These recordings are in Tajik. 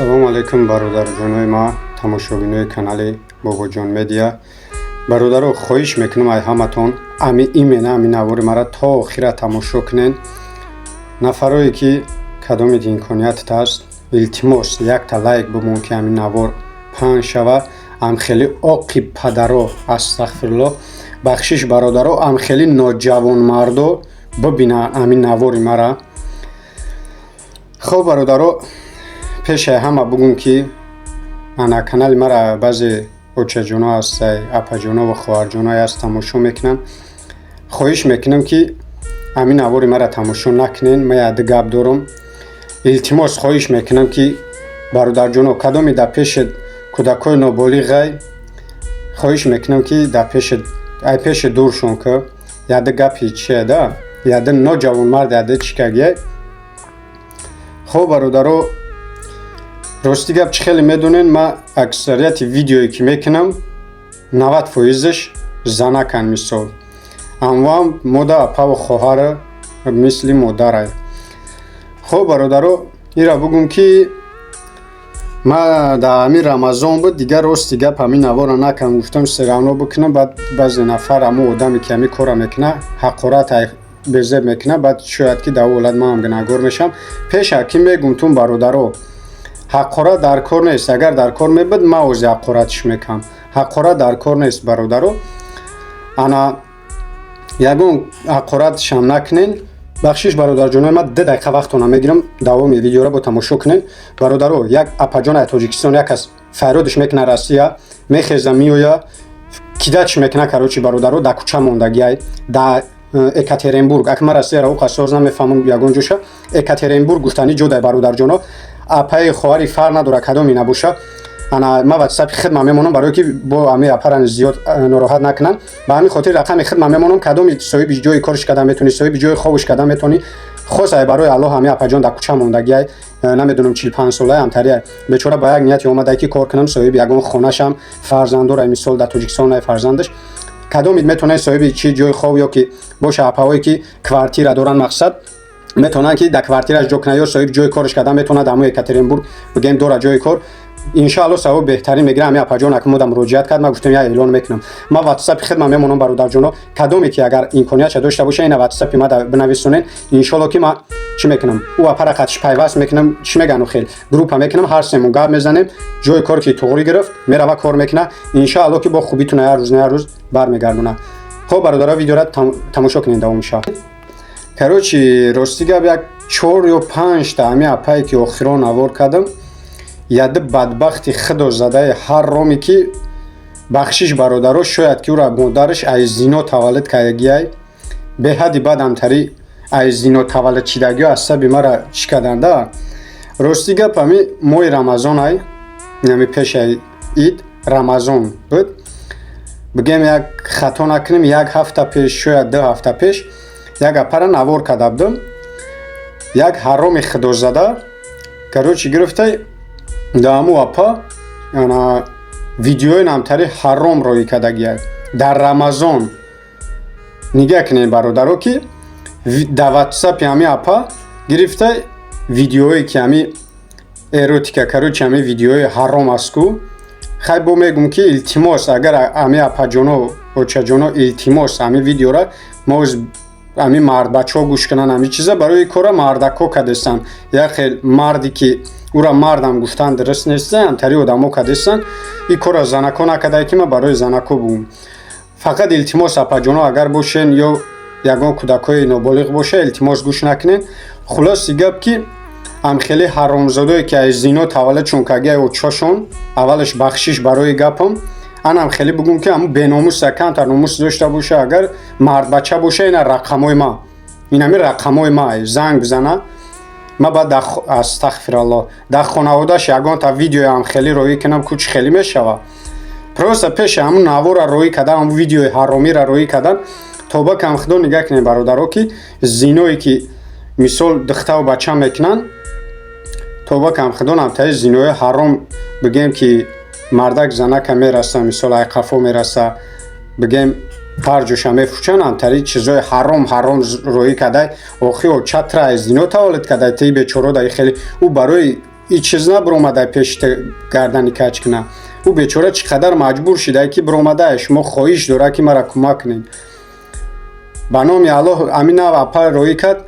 салому алайкум бародарҷонои ма тамошобинои канали бобоҷон медиа. бародаро хоҳиш мекунам ай ҳаматон ами имена ами навори мара то охира тамошо кунен. нафарое ки кадомит имкониятат аст илтимос якта лайк бумон ки ами навор паҳн шава. амхели оқи падаро астағфирулло бахшиш бародаро амхели ноҷавонмардо бибина ами навори мара. хоб бародаро пешаи ҳама бугум ки ана канали мара баъзе очаҷоно ҳастай апаҷоно ва хоҳарҷоное аст тамошо мекунам. хоҳиш мекунам ки ами навори мара тамошо накунен. ма яъда гап дорам. илтимос хоҳиш мекунам ки бародарҷоно кадоми дар пеши кӯдакои ноболиғай хоҳиш мекунам ки дар ай пеши дуршон ки яъда гапи чияда яъда ноҷавонмард яъда чикагия. хоб бародаро рости гап чӣ хеле медонен ма аксарияти видеое ки мекунам 90% занакан мисол анвам мода апава хоҳара мисли модарай. хоб бародаро ира бугум ки ма дар ҳамин рамазон буд дигар рости гап ҳамин навора накам гуфтам серавно бикунам. баъд баъзе нафар ҳамон одаме ки ҳамин кора мекуна ҳақорат безеб мекуна баъд шояд ки дар ҳолат ман ҳам гунаҳгор мешам. пеша ки мегум тун бародаро ҳақорат дар кор нест. агар дар кор мебуд ма ози ҳақоратиш мекам. ҳақорат дар кор нест бародаро. ана ягон ҳақоратишам накунен. бахшиш бародарҷонои ма 2 дақиқа вақтона мегирам давоми видеора бо тамошо кунен. бародаро як апаҷонаи тоҷикистон якас файродиш мекуна россия мехеза миёя кидачиш мекуна карочи бародаро дар кӯча мондагиай дар екатеринбург акма россияро қасоз намефаҳмам ягон ҷоша екатеринбург гуфтани ҷодай бародарҷоно апаи хоҳари фарқ надора кадоми набоша. ана ма ватсапи хидма мемонам барое ки бо ами апарани зиёд нороҳат накунанд. ба ҳамин хотир рақами хидма мемонам кадоми соҳиби ҷои кориш кардан метавонӣ соҳиби ҷои хобиш кардан метавонӣ. хос ай барои аллоҳ ами апаҷон дар кӯча мондагиай намедонам 45 солаи амтария бечора ба як ният омадай ки кор кунам соҳиби ягон хонашам фарзандорай мисол дар тоҷикистон ай фарзандаш кадомит метавонад соҳиби чи ҷои хоб ё ки боша апаҳое ки квартира доранд мақсад метавонанд ки дар квартираш ҷо кунанд ё соҳиби ҷои кориш кардан метавонад ҳамои екатеринбург бигем дора ҷои кор иншоалло савоби беҳтарин мегирам. ами апаҷон акмода муроҷиат кард ма гуфтам я эълон мекунам. ма ватсапи хидма мемонам бародарҷоно кадоме ки агар имкониятша дошта боша ина ватсапи ма бинависонен иншоалло ки ма чӣ мекунам ӯ апара қатиш пайваст мекунам чӣ мегану хел группа мекунам ҳар семон гап мезанем ҷои кор ки туғри гирифт мерава кор мекуна иншоалло ки бо хубитуна я рӯз бармегардона. хоб бародаро видеора тамошо кунед давомиша. карочи рости гап як 4 ё 5 та ами апае ки охирон навор кардам яъда бадбахти худо задаи ҳар роме ки бахшиш бародаро шояд ки ӯра модараш ай зино таваллуд кардагиай беҳади бад амтари ай зино таваллуд шидагио асаби мара чӣ карданда. рости гап ами моҳи рамазон ай ами пешаи ид рамазон буд бигем як хато накунем 1 ҳафта пеш шояд 2 ҳафта пеш як апара навор карда будам як ҳароми худозада карочи гирифтай дар ҳамун апа яна видеои намтари ҳаром роӣ кардагиай дар рамазон. нигаҳ кунед бародаро ки дар ватсапи ҳамин апа гирифтай видеое ки ҳами эротика карочи ҳами видеои ҳаром астку. хай бо мегум ки илтимос агар ҳами апаҷоно очаҷоно илтимос ҳами видеора моз ами мардбачаҳо гӯш кунанд ами чиза барои кора мардако кардестанд як хел марди ки ӯра мардам гуфтан дуруст нест амтари одамо кардестанд и кора занако накардай ки ма барои занако бувум. фақат илтимос апаҷоно агар бошен ё ягон кӯдакои ноболиғ боша илтимос гӯш накунен. хулоси гап ки амхели ҳаромзодое ки аз зино таваллудшон кардагиай очашон аввалаш бахшиш барои гапам анам хеле бугум ки ҳамун беномуса камтар номус дошта боша агар мардбача боша ина рақамои ма инами рақамои ма занг бизана ма баъд астағфиралло дар хонаводаш ягонта видеои амхелӣ роӣ кунам ку чӣ хеле мешава. просто пеша ҳамун навора роӣ кардан ҳамун видеои ҳаромира роӣ кардан тоба камхудо нигаҳ кунед бародаро ки зиное ки мисол духтару бача мекунанд тоба камхудо намтаи зинои ҳаром бигем ки мардак занака мераса мисол ай қафо мераса бигем парҷоша мефурчанд амтари чизои ҳаром роӣ кардай охиро чатра зино таваллуд кардай ти бечора даи хеле ӯ барои این چیز نبرومده پیش گردنی کج کنه. او بیچاره چقدر مجبور شده که برومده شما خواهش داره که مرا کمک کنین. به نام الله امین اپا روی کرد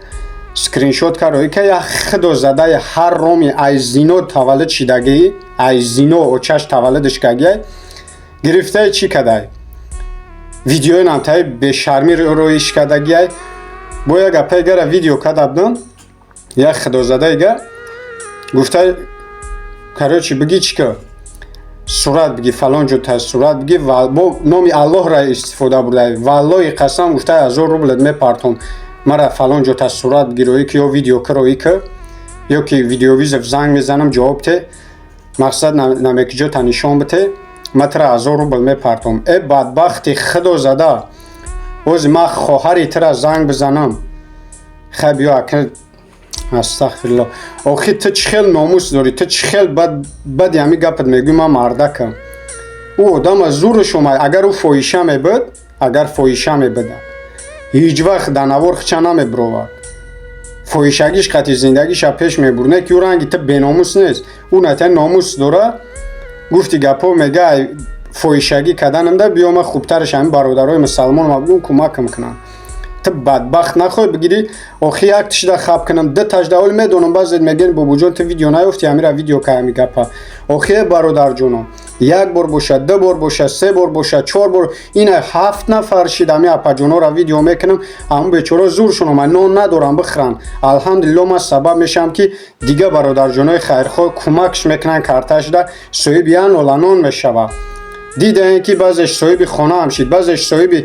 سکرین شات کرد روی که یک خدا زده هر رومی ای زینو تولد شدگی ای زینو و چش تولدش کگی گرفته چی کده ویدیو نامتای به شرمی رویش کدگی باید گپه گر ویدیو کدبدن یک خدا زده ایگر گفته کراچی بگی چی که صورت بگی فلان جو تا صورت بگی و با نام الله را استفاده بوده والله قسم گفته 1000 روبل میپرتم مرا فلان جو تا صورت بگی روی که یا ویدیو کروی که یا که ویدیو ویز زنگ میزنم جواب ته مقصد نمیکی جو تا نشان بته متر 1000 روبل میپرتم ای بدبختی خدا زده اوز ما خواهری تر زنگ بزنم خب یا اکر استغفرالله آخی تو چخیل ناموس داری تو چخیل بد یمی گپت میگوی من مردکم او آدم زور شما اگر او فویشه میبود اگر فویشه میبوده هیچ وقت دنوار خچه نمیبرواد فویشگیش قطعی زندگیش پیش میبرونه که او رنگی تو بیناموس نیست او نتای ناموس داره گفتی گپا میگه فویشگی کدنم ده بیام خوبترش همین برادرای مسلمان ما بگون کمکم کنن تو بدبخت نخواه بگیری آخی یک تشده خواب کنم ده تشده اول میدونم بازد میگن بابو جان تو ویدیو نیفتی همی را ویدیو که همی گپا آخی برادر جانم یک بار باشه 2 بار باشه 3 بار باشه 4 بار این 7 نفر شید همی اپا جانا را ویدیو میکنم همون بیچاره زور شنو من نان ندارم بخرن الحمدلله من سبب میشم که دیگه برادر جانای خیرخواه کمکش میکنن کارتش ده سویبیان ولانان میشوه دیده که بعضش صاحب خانه هم شید بعضش صاحب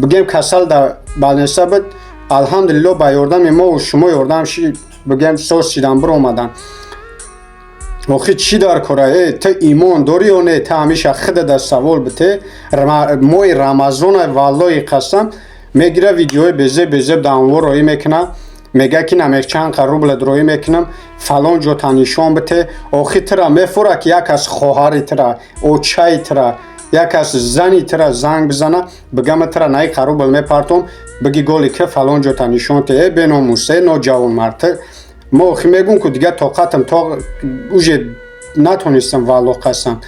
بگیم کسل در بالنسته بود الحمدلله با یاردم ما و شما یاردم شید بگیم سوز شیدن برو آمدن آخی چی در کاره تا ایمان داری یا نه تا همیشه خود در سوال بته مای رمضان والله قسم میگیره ویدیوی بزب دانوار روی میکنه میگه که نمیخ چند قروبل دروی میکنم فلان جو تا نشان بته آخی ترا میفوره که یک از خواهری ترا او چای ترا یک از زنی ترا زنگ بزنه بگم ترا نای قروبل میپرتم بگی گولی که فلان جو تا نشان ته ای بیناموسه نو جوان مرد ما آخی میگم که دیگه طاقتم تا اوجه نتونستم والله قسم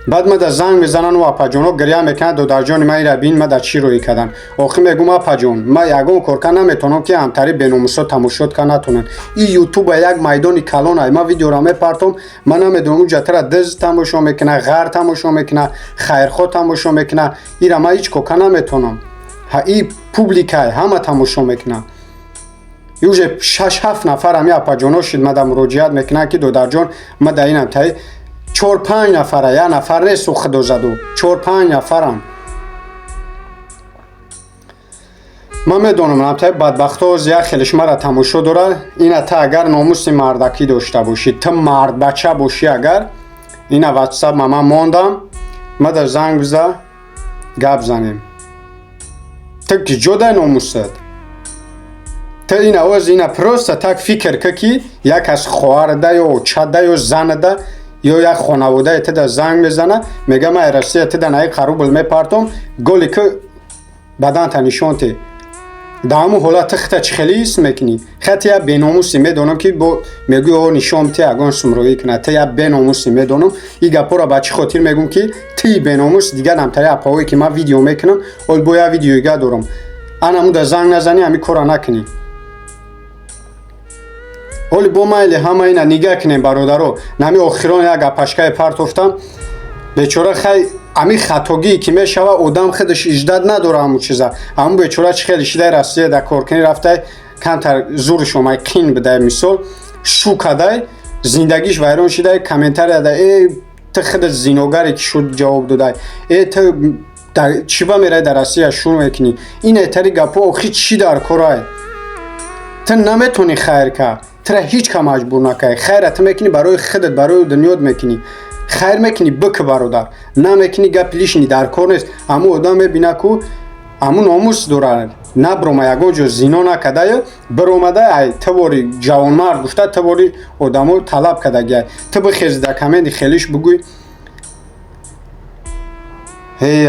بعد ما در زنگ میزنن و اپا جانو گریه میکنن دو در جان من را بین ما در چی روی کردن آخی میگم اپا جان ما یگون کارکن نمیتونم که همتری بیناموسا تماشات کنه نتونن این یوتیوب یک میدانی کلانه ما ویدیو را میپرتم من نمیدونم اونجا تر دز تماشا میکنه غر تماشا میکنه خیرخواه تماشا میکنه این را ما هیچ کوکن نمیتونم این پوبلیکه همه تماشا میکنه یوجه 6-7 نفر همی اپا جانو شد ما در مراجعت میکنه که دو در جان ما در اینم تایی 4-5 نفره یک نفر نیست و خدا زدو 4-5 نفرم من میدونم نمتای بدبخت ها زیاد خیلیش مرا تماشا داره اینه تا اگر ناموس مردکی داشته باشی تا مرد بچه باشی اگر اینه واتساپ من ماندم ما در زنگ بزه گپ زنیم تا که جدا ناموست تا اینه اوز اینه پروست تک فکر که یک از خواهر ده یا چه یا زن ده یا یک خانواده تدا زنگ میزنه میگه من راستی تدا نای قروبل میپرتم گلی که بدن تا نشان تی در همون حالت خطا چخلی است میکنی خطا یا بیناموسی میدونم که با میگوی او نشان تی اگان سمروی کنه تا یا بیناموسی میدونم این گپا را بچه خاطر میگم که تی بیناموس دیگه نمتری اپاوی که من ویدیو میکنم اول باید ویدیو گه دارم انا همون در زنگ نزنی همی کارا نکنی ولی با مایلی همه اینا نگاه کنیم برادرو نمی آخران یک گپشکای پرتفتم بیچاره خیلی امی خطاگی که میشوه آدم خودش اجداد نداره همون چیزا همون بیچاره چه خیلی شده راستی در کارکنی رفته کمتر زور شما قین بده مثال شو کده زندگیش ویران شده کامنتر داده ای تو خودت زینوگری که شد جواب داده ای تو چی با میره در راستی شروع میکنی این ایتری گپا آخی چی در کارای تو نمیتونی خیر که ترا هیچ که مجبور نکنی خیرت میکنی برای خودت برای دنیات میکنی خیر میکنی بک برادر نمیکنی گپ لیشنی در کار نیست اما آدم میبینه که امو ناموس داره نه برومه یگو جو زینا نکده برومده ای تواری جوان مرد گفته تواری آدمو طلب کده گه تو بخیز در کمین خیلیش بگوی هی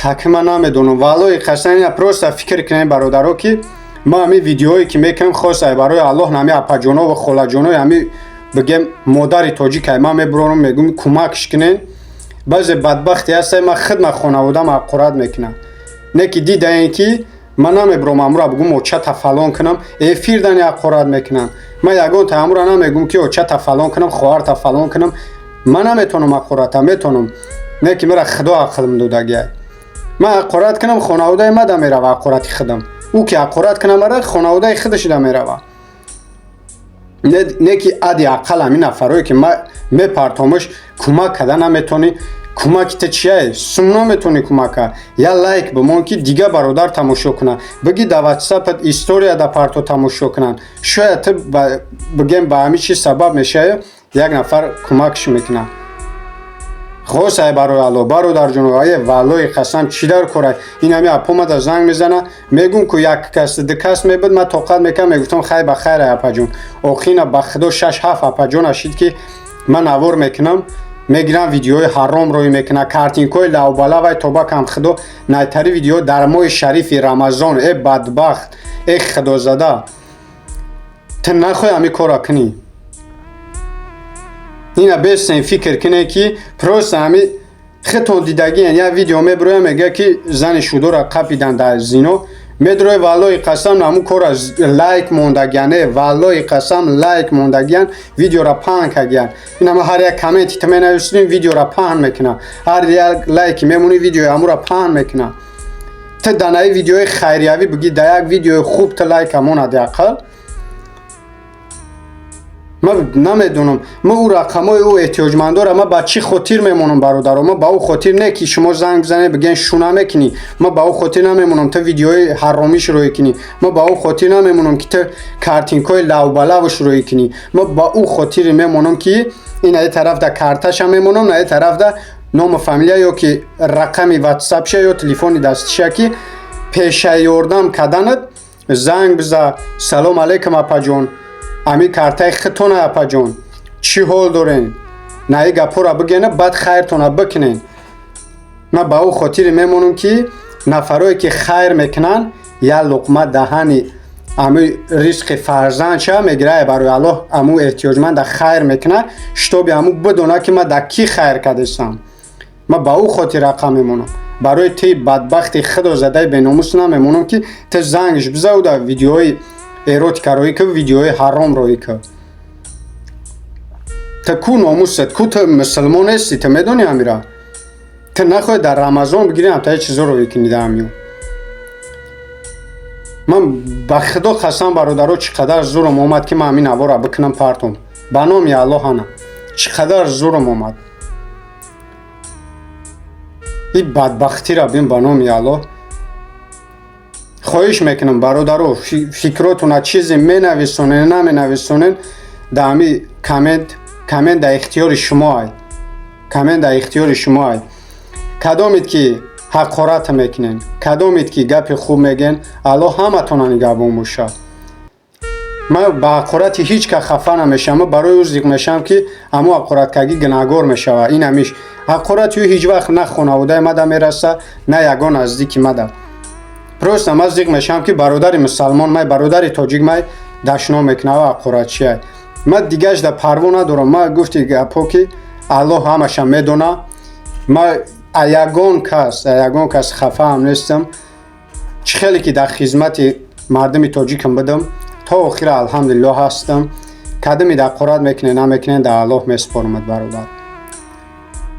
حکم نمیدونم والله قسم پروستا فکر کنیم برادرو که ما همی ویدیوهایی که میکنم خواست برای الله نمی اپا جانا و خاله جانا همی بگم مادر تاجیک ما میبرم میگم کمکش کنین بعضی بدبختی هستن ما خدمت خانواده ما قراد میکنن نه که دیدن که من نمیبرم امرا بگم اوچه فلان کنم افیر دن یا قراد میکنن من یگان تا امرا نمیگم که اوچه فلان کنم خواهر فلان کنم من نمیتونم قراد میتونم نه که مرا خدا عقلم دادگی من قراد کنم خانواده ما دم میره و قراد خدم او که قراد کنم مرا خانواده خودش دم میره نه که ادی عقل همین نفرایی که ما میپرتامش کمک کردن نمیتونی کمک تا چیه سونا میتونی کمک یا لایک بمون که دیگه برادر تماشا کنه بگی در واتساپ استوری در پارتو تماشا کنن شاید بگیم به همین چی سبب میشه یک نفر کمکش میکنه خواسته برای الله برادر جونای والله قسم چی در کره این همین اپا ما در زنگ میزنه میگم که یک کس دکست میبود من طاقت میکنم میگفتم خیر بخیر اپا جون آخینا به خدا 6-7 اپا جون اشید که من نوار میکنم میگیرم ویدیوی حرام روی میکنه کارتینکوی لاوبالا و توبک هم خدا نایتری ویدیو در ماه شریف رمضان ای بدبخت ای خدا زده تو نخواه همی کارا کنی اینا بیستین فکر کنه که پروست همی خطون دیدگی یا ویدیو میبروی میگه که زن شودو را قپیدن در زینو میدروی والله قسم نمو کار لایک موندگیانه والله قسم لایک موندگیان ویدیو را پهن کردن این همه هر یک کامنتی تو مینویسین ویدیو را پهن میکنه هر یک لایک میمونی ویدیو همو را پهن میکنه تو دنای ویدیو خیریوی بگی در یک ویدیو خوب تو لایک همون حداقل من نمیدونم من او رقمای او احتیاجمندا ما با چی خاطر میمونم برادر ما با او خاطر نه که شما زنگ بزنید بگین شونه میکنی ما با او خاطر نمیمونم تو ویدیوهای حرامیش روی کنی ما با او خاطر نمیمونم که تو کارتینکای لاوبالاوش روی کنی ما با او خاطر میمونم که این ای طرف در کارتش هم میمونم نه ای طرف در نام فامیلیا یا که رقمی واتساپ شه یا تلفنی دستشه که پیشه یاردم کردنت زنگ بزن سلام علیکم اپا جون امی کارتای خطونه اپا جون چی حال دارین نه ای گپا را بگینه بعد خیرتونه بکنین من با او خاطر میمونم که نفرایی که خیر میکنن یا لقمه دهنی امی رزق فرزند شه میگیره برای الله امو احتیاجمند خیر میکنه شتابی امو بدونه که من در کی خیر کردستم من با او خاطر رقم میمونم برای تی بدبخت خدا زده بیناموس نمیمونم که تی زنگش بزه و در ویدیوهای اروتیکا روی که ویدیوهای حرام روی که تا کو ناموست کو تا مسلمان هستی تا میدونی امیره تا نخواه در رمضان بگیریم تا یه چیزا روی کنیده همیو من به خدا قسم برادرها چقدر زورم اومد که من همین هوا را بکنم پرتم به نام الله هنه چقدر زورم اومد این بدبختی را بین به نام الله خواهش میکنم برادرها فکراتون چیزی می نویسونین نمی نویسونین در همی کامنت در اختیار شما های کامنت در اختیار شما های کدامید که حقارت میکنین کدامید که گپ خوب میگن الله همه تونن گبون موشه من با حقارت هیچ که خفه نمیشم برای او زیق میشم که امو حقارت کگی گناهگار میشه این همیش حقارت هیچ وقت نه خانواده مده میرسه نه یگان نزدیک مده پروست من زیق میشم که برادر مسلمان من برادر تاجیک من دشنا میکنه و حقارت چیه من دیگهش در پروا ندارم من گفتی گپا که الله همشم میدونه من یگان کس خفه هم نیستم چه خیلی که در خدمت مردم تاجیکم بدم تا آخر الحمدلله هستم کدمی در قرآن میکنه نمیکنه در الله میسپارمت برادر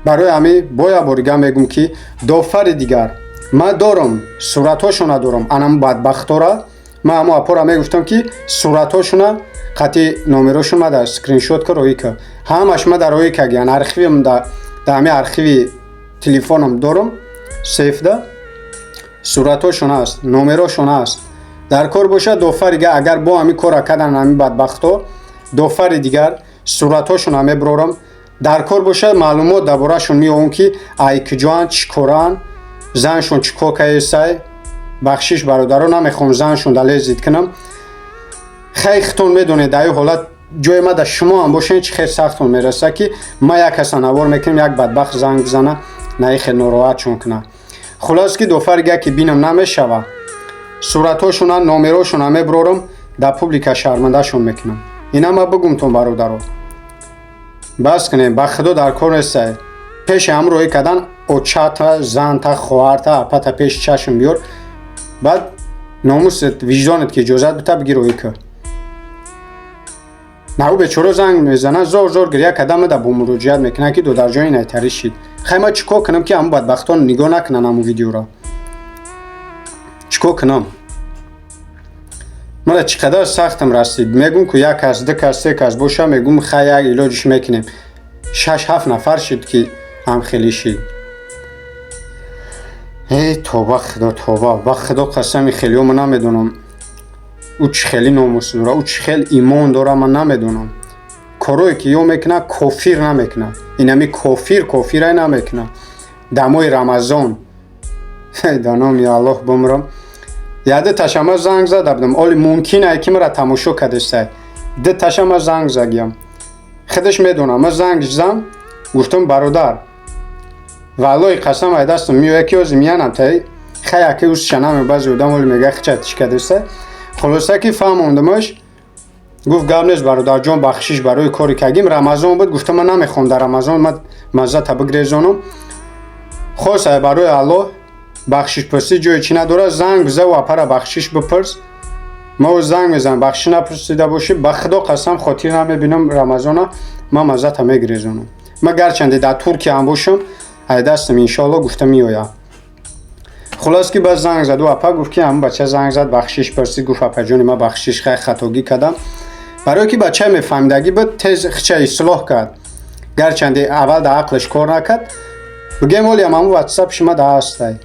برای همین باید بارگاه میگم که دافر دیگر من دارم صورتاشو ندارم انم بدبخت را من همو اپا میگفتم که صورتاشو قطعی نامراشو من در سکرین شات که روی که همش من در روی که گیان ارخیویم در همه ارخیوی تلفنم دارم سیف ده صورتاشون هست نمراشون هست در کار باشه دو دیگر اگر با همی کار کردن همی بدبختا دو دیگر صورتاشون همی برارم در کار باشه معلومات درباره‌شون میام که ای کجان چی کارن زنشون چی کار کیسای بخشش برادران نمیخوام زنشون دلیل زید کنم خیختون میدونه در این حالت جای ما در شما هم باشین چی خیلی سختون میرسه که ما یک کس نوار میکنیم یک بدبخت زنگ بزنه نه خیلی ناراحت چون کنه خلاص که دو فرگه که بینم نمیشوه صورتاشون نامراشون همه برارم در پوبلیکا شرمنده شون میکنم اینا ما بگم تون برادرها бас кунем ба худо дар кор нестай. пеши ҳам рӯӣ кардан очата занта хоҳарта апата пеши чашм биёр, баъд номусет виҷдонет ки иҷозат бита бигир рӯӣ кар. наҳу бечора занг мезанад зор зор гирья карда мада бо муроҷиат мекунад ки додарҷони найтарӣ шид. хай ман чӣ кор кунам ки ҳамун бадбахтон нигоҳ накунанд ҳамун видеоро? чӣ кор кунам? мара чӣ қадар сахтам расид. мегӯм ки як кас, ду кас, се кас боша, мегӯм хай як илоҷиш мекунем. 6-7 нафар шид ки ҳамхелӣ шид. توبه خدا توبه با خدا قسم خیلیو من نمیدونم او چه خیلی ناموس داره او چه خیلی ایمان داره من نمیدونم کارایی که یا میکنه کافر نمیکنه اینمی کافر نمیکنه دمای رمضان دانم یا الله بمرم یاده تشما زنگ زده بودم اولی ممکنه که مرا تماشا کردسته ده تشما زنگ زدم خودش میدونه من زنگ زدم گفتم برادر والله قسم ای دستم میو یکی از میانم تای خیلی که اوست شنم بعضی آدم ولی میگه چی کردسته خلاصه که فهموندمش گفت گپ نیست برادر جان بخشش برای کاری کردیم رمضان بود گفتم من نمیخوام در رمضان من مزه تا بگریزونم خواسته برای الله بخشش پرسی جای چی نداره زنگ بزن و اپر بخشش بپرس ما زنگ میزنم بخشش نپرسیده باشی به خدا قسم خاطر نمیبینم رمضان من مزه تا میگریزونم من گرچند در ترکیه هم باشم ای دستم انشالله گفتم میایم خلاص که باز زنگ زد و اپا گفت که همون بچه زنگ زد بخشش پرسید گفت اپا جون من بخشش خیلی خطاگی کردم برای که بچه میفهمیدگی بود تیز خچه اصلاح کرد گرچند اول در عقلش کار نکرد بگیم ولی همون واتساپ شما در هسته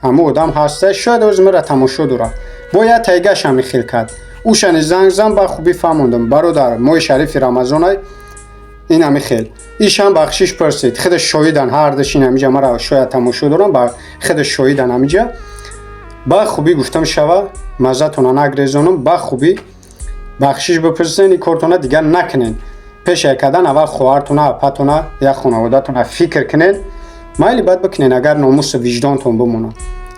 همون آدم هسته شاید از مرا تماشا دوره باید تایگش همی خیل کرد اوشانی زنگ زن با خوبی فهموندم برادر ماه شریف رمضان این همی خیل ایش هم بخشش پرسید خودش شایدن هر دشین همیجا مرا شاید تماشا دارم با خودش شایدن همیجا با خوبی گفتم شوا مزتون نگریزونم با خوبی بخشش بپرسین این کارتون دیگر نکنین پیش کردن اول خواهرتون اپاتون یا خانواده‌تون فکر کنین مایلی بعد بکنین اگر ناموس وجدانتون بمونه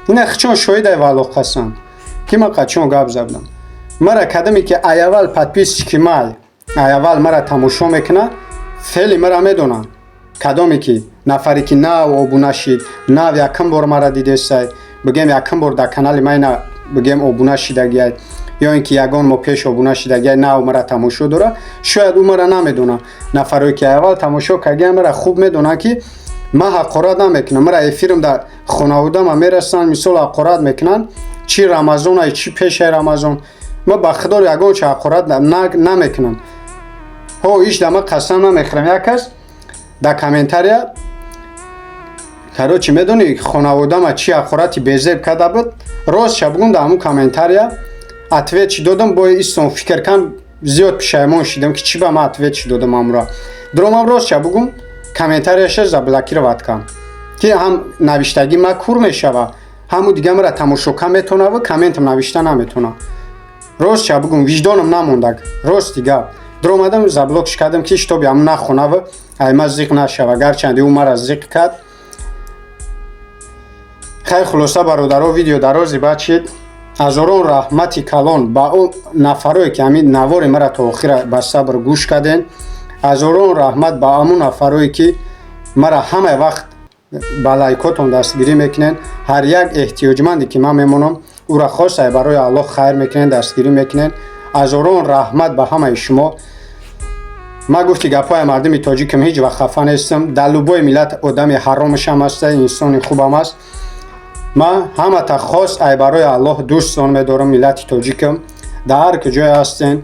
این اخچون شایده والله قسم که من قچون گپ زدم مرا کدمی که ایول پادپیس کی مال ایول مرا تماشا میکنه خیلی مرا میدونن کدامی که نفری که نه ابونه شید نه یکم بار مرا دیده سای بگم یکم بار در کانال من بگم ابونه شیدگی یا اینکه یگان ما پیش ابونه شیدگی نه مرا تماشا داره شاید اون مرا نمیدونه نفری که اول تماشا کردن مرا خوب میدونه که ما حقارت نمیکنم مرا افیرم در خانواده ما میرسن مثلا حقارت میکنن چی رمضان چی پیش رمضان ما با خدا یگان چه حقارت نمیکنم ها ایش دما قسم نمیخورم یکس در کامنتاریا کارو چی میدونی خانواده ما چی حقارتی بیزیب کرده بود راست شبگون در همون کامنتاریا اتویت چی دادم با ایستم فکر کنم زیاد پشیمان شدم که چی با ما اتویت چی دادم امرا درام راست شبگون کامنتاریش زبلکی رو وات کم که هم نوشتگی ما کور میشوه همون دیگه مرا تماشا کم میتونه و کامنتم نوشته نمیتونه راست شبگون وجدانم نمونده راست دیگه درآمدم زبلوکش کردم که اشتباهی هم نخونه و ایما زیق نشوه گرچند او مرا زیق کرد خیلی خلاصه برادرها ویدیو درازی بچید هزاران رحمتی کلان با اون نفرایی که همین نوار مرا تا آخر با صبر گوش کردن هزاران رحمت با همون نفرایی که مرا همه وقت با لایکاتون دستگیری میکنن هر یک احتیاجمندی که من میمونم او را خواسته برای الله خیر میکنن دستگیری میکنن هزاران رحمت به همه شما ما گفتی گپای مردم تاجیکم هیچ وقت خفه نیستم در لوبای ملت آدم حرامش هم هست انسان خوبم است ما همه تا خاص ای برای الله دوستان میدارم ملت تاجیکم در هر کجای هستین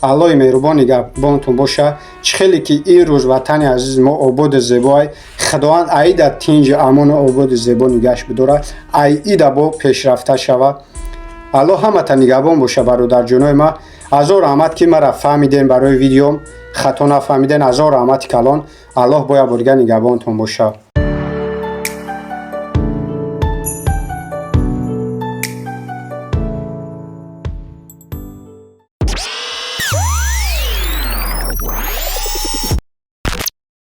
الله مهربان نگهبانتون باشه خیلی که این روز وطن عزیز ما آباد زیبای خداوند ای در تنج امان آباد زیبا نگهش بداره ای در با پیشرفته شوه الله همه تا نگهبان باشه برادر جانای ما هزار رحمت که مرا فهمیدین برای ویدیوم خطا نفهمیدین هزار رحمت کلان الله باید برگه نگهبانتون باشه